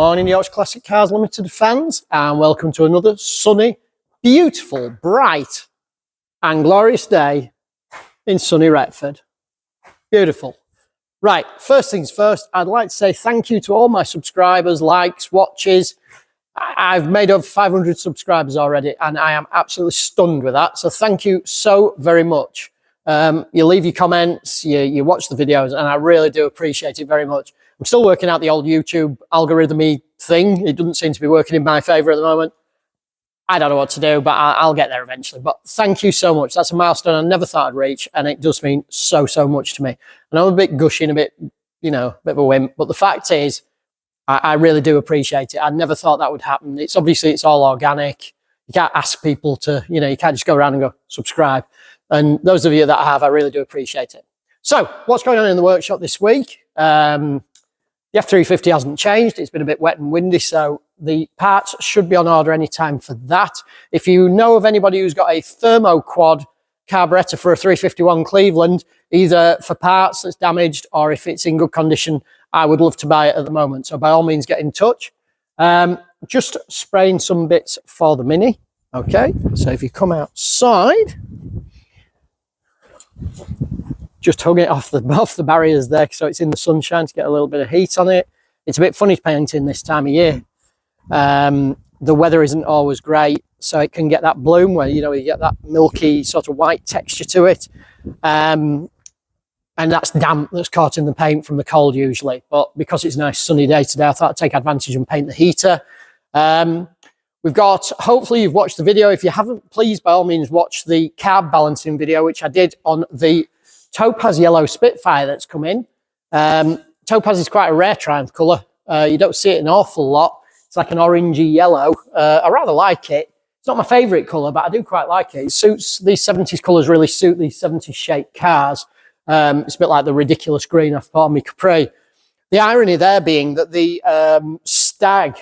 morning, Yorkshire Classic Cars Limited fans, and welcome to another sunny, beautiful, bright and glorious day in sunny Retford. Beautiful. Right, first things first, I'd like to say thank you to all my subscribers, likes, watches. I've made over 500 subscribers already, and I am absolutely stunned with that. So thank you so very much. You leave your comments, you watch the videos, and I really do appreciate it very much. I'm still working out the old YouTube algorithm-y thing. It doesn't seem to be working in my favour at the moment. I don't know what to do, but I'll get there eventually. But thank you so much. That's a milestone I never thought I'd reach, and it does mean so, so much to me. And I'm a bit gushing, a bit, a bit of a wimp. But the fact is, I really do appreciate it. I never thought that would happen. It's obviously, it's all organic. You can't ask people to, you can't just go around and go, subscribe. And those of you that have, I really do appreciate it. So, what's going on in the workshop this week? The F350 hasn't changed. It's been a bit wet and windy, so the parts should be on order any time for that. If you know of anybody who's got a thermoquad carburettor for a 351 Cleveland, either for parts that's damaged or if it's in good condition, I would love to buy it at the moment. So by all means, get in touch. Just spraying some bits for the Mini. Okay, so if you come outside, just hung it off the barriers there so it's in the sunshine to get a little bit of heat on it. It's a bit funny painting this time of year. The weather isn't always great, so it can get that bloom where you get that milky sort of white texture to it, and that's damp that's caught in the paint from the cold usually. But because it's a nice sunny day today, I thought I'd take advantage and paint the heater. We've got, hopefully you've watched the video. If you haven't, please by all means watch the carb balancing video, which I did on the Topaz yellow Spitfire that's come in. Topaz is quite a rare Triumph colour. You don't see it an awful lot. It's like an orangey yellow. I rather like it. It's not my favourite colour, but I do quite like it. It suits, these 70s colours really suit these 70s shaped cars. It's a bit like the ridiculous green I've put on my Capri. The irony there being that the Stag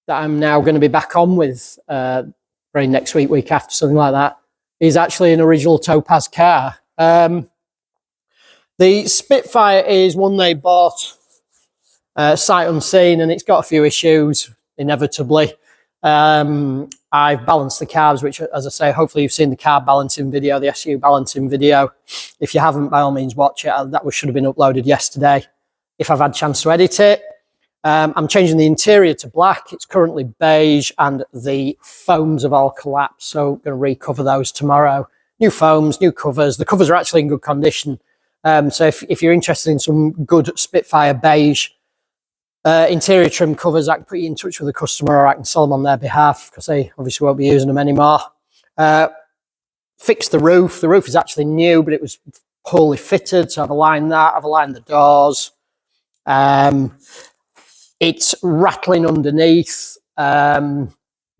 that I'm now going to be back on with very next week, week after, something like that, is actually an original Topaz car. The Spitfire is one they bought sight unseen, and it's got a few issues, inevitably. I've balanced the carbs, which, as I say, hopefully you've seen the carb balancing video, the SU balancing video. If you haven't, by all means, watch it. That should have been uploaded yesterday, if I've had a chance to edit it. I'm changing the interior to black. It's currently beige, and the foams have all collapsed, so I'm going to recover those tomorrow. New foams, new covers. The covers are actually in good condition. So if you're interested in some good Spitfire beige interior trim covers, I can put you in touch with the customer, or I can sell them on their behalf because they obviously won't be using them anymore. Fixed the roof. The roof is actually new, but it was poorly fitted, so I've aligned that. I've aligned the doors. It's rattling underneath. The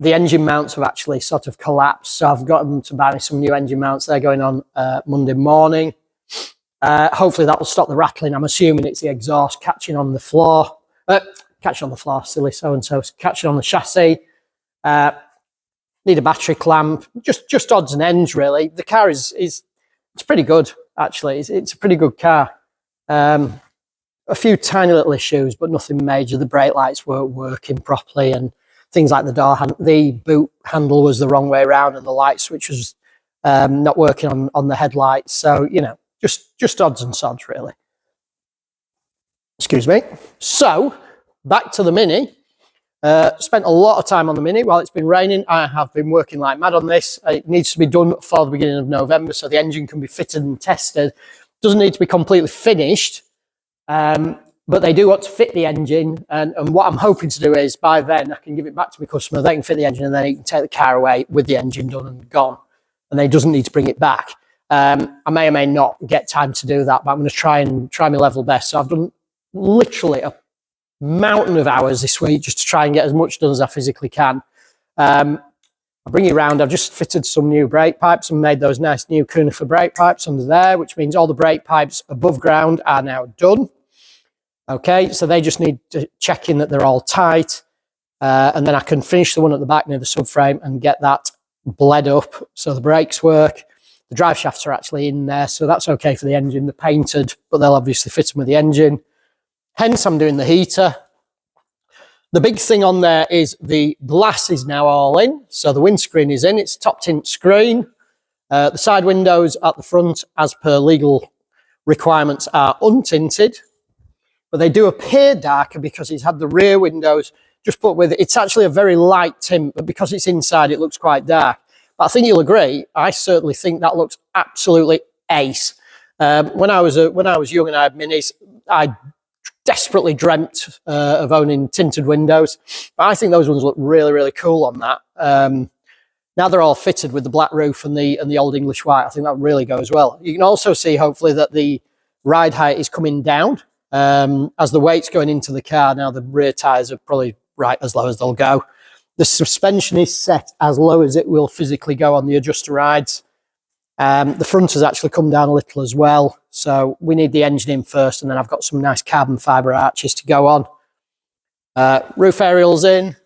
engine mounts have actually sort of collapsed, so I've got them to buy me some new engine mounts. They're going on Monday morning. Hopefully that will stop the rattling. I'm assuming it's the exhaust catching on the floor. Catching on the floor, silly so-and-so. Catching on the chassis. Need a battery clamp. Just odds and ends, really. The car it's pretty good, actually. It's a pretty good car. A few tiny little issues, but nothing major. The brake lights weren't working properly, and things like the boot handle was the wrong way around, and the light switch was not working on the headlights. So, just odds and sods, really. Excuse me. So, back to the Mini. Spent a lot of time on the Mini while it's been raining. I have been working like mad on this. It needs to be done for the beginning of November, so the engine can be fitted and tested. Doesn't need to be completely finished, but they do want to fit the engine. And what I'm hoping to do is, by then, I can give it back to my customer. They can fit the engine, and then he can take the car away with the engine done and gone. And they doesn't need to bring it back. I may or may not get time to do that, but I'm going to try my level best. So I've done literally a mountain of hours this week just to try and get as much done as I physically can. I'll bring you around. I've just fitted some new brake pipes and made those nice new conifer brake pipes under there, which means all the brake pipes above ground are now done. Okay, so they just need to check in that they're all tight, and then I can finish the one at the back near the subframe and get that bled up so the brakes work. The drive shafts are actually in there, so that's okay for the engine. They're painted, but they'll obviously fit them with the engine. Hence, I'm doing the heater. The big thing on there is the glass is now all in. So the windscreen is in. It's top tint screen. The side windows at the front, as per legal requirements, are untinted. But they do appear darker because it's had the rear windows just put with it. It's actually a very light tint, but because it's inside, it looks quite dark. But I think you'll agree, I certainly think that looks absolutely ace. When I was young and I had Minis, I desperately dreamt of owning tinted windows. But I think those ones look really, really cool on that. Now they're all fitted with the black roof and the old English white. I think that really goes well. You can also see, hopefully, that the ride height is coming down as the weight's going into the car. Now the rear tyres are probably right as low as they'll go. The suspension is set as low as it will physically go on the adjuster rides. The front has actually come down a little as well. So we need the engine in first, and then I've got some nice carbon fibre arches to go on. Roof aerials in.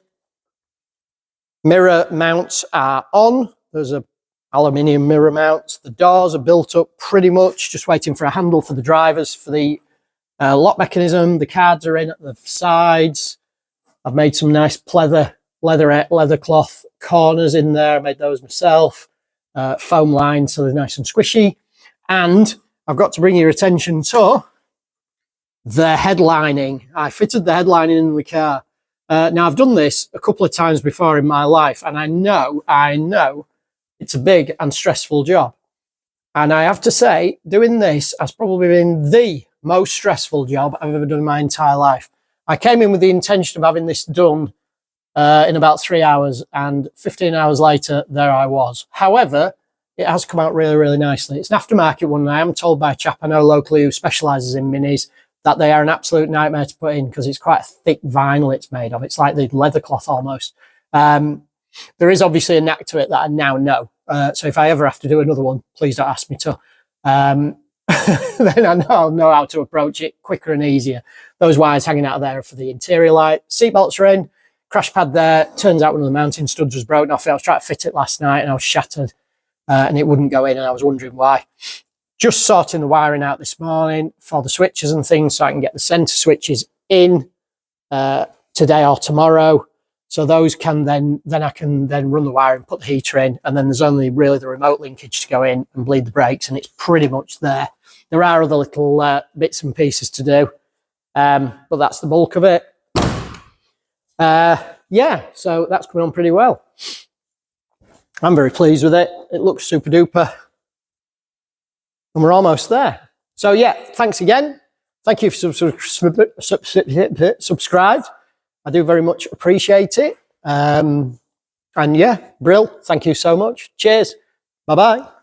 Mirror mounts are on. There's a aluminium mirror mounts. The doors are built up pretty much, just waiting for a handle for the drivers for the lock mechanism. The cards are in at the sides. I've made some nice leather cloth corners in there. I made those myself. Foam lines, so they're nice and squishy. And I've got to bring your attention to the headlining. I fitted the headlining in the car. Now, I've done this a couple of times before in my life, and I know it's a big and stressful job. And I have to say, doing this has probably been the most stressful job I've ever done in my entire life. I came in with the intention of having this done in about 3 hours, and 15 hours later, there I was. However, it has come out really, really nicely. It's an aftermarket one, and I am told by a chap I know locally who specialises in Minis that they are an absolute nightmare to put in because it's quite a thick vinyl it's made of. It's like the leather cloth almost. There is obviously a knack to it that I now know. So if I ever have to do another one, please don't ask me to. Then I'll know how to approach it quicker and easier. Those wires hanging out of there are for the interior light. Seatbelts are in. Crash pad there. Turns out one of the mounting studs was broken off it. I was trying to fit it last night and I was shattered and it wouldn't go in, and I was wondering why. Just sorting the wiring out this morning for the switches and things so I can get the centre switches in today or tomorrow. So those can then I can then run the wiring, put the heater in, and then there's only really the remote linkage to go in and bleed the brakes, and it's pretty much there. There are other little bits and pieces to do, but that's the bulk of it. Yeah, so that's coming on pretty well. I'm very pleased with it. It looks super duper. And we're almost there. So yeah, thanks again. Thank you for subscribed. I do very much appreciate it. And yeah, Brill, thank you so much. Cheers. Bye-bye.